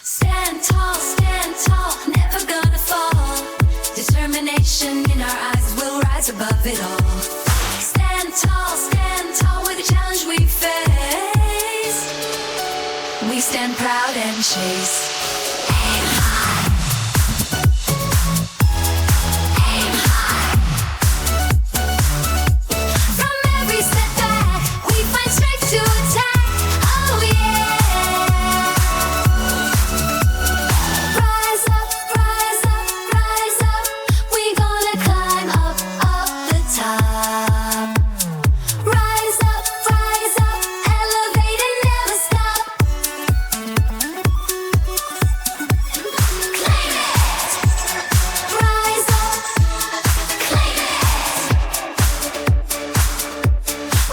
stand tall, never gonna fall. Determination in our eyes, we'll rise above it all. Stand tall with the challenge we face. We stand proud and chase. Aim high. Aim high. From every setback, we find strength to attack. Oh yeah. Rise up, rise up, rise up. We gonna climb up the top. Rise up, elevate and never stop. Claim it. Rise up, claim it.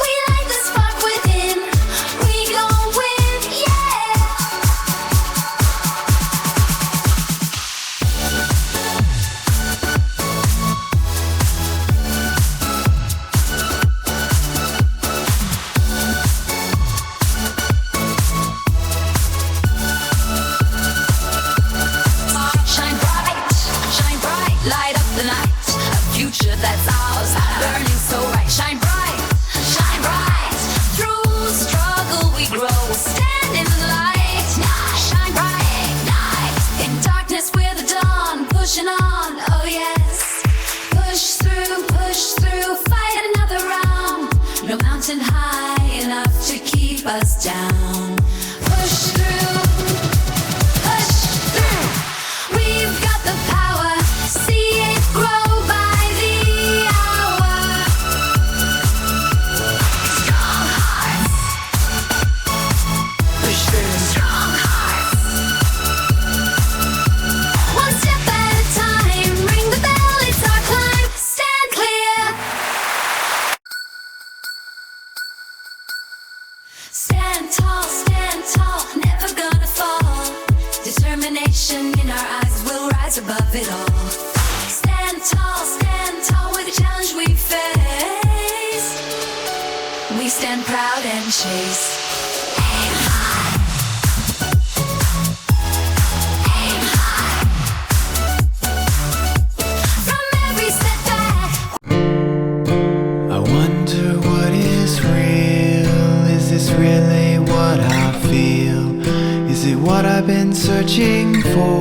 We light the spark within. We gon' win, yeah. Shine bright, light up the night. A future that's ours, burning so bright. Shine bright, through struggle we grow. Stand in the light, shine bright, ignite. In darkness we're the dawn, pushing on, oh yes. Push through, fight another round. No mountain high enough to keep us down. Push through. We've got the power, see it grow by the hour. Strong hearts, push through. Strong hearts. One step at a time, ring the bell, it's our climb. Stand clear. Stand tall, never gonna fall. Determination in our eyes, we'll rise above it all. Stand tall with the challenge we face. We stand proud and chase. Aim high. Aim high. From every setback. I wonder what is real. Is this really what I feel? Is it what I've been searching for?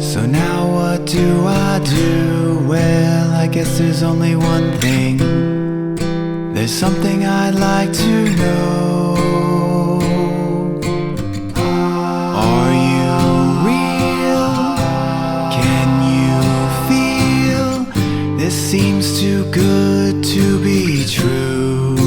So now what do I do? Well, I guess there's only one thing. There's something I'd like to know. Are you real? Can you feel? This seems too good to be true.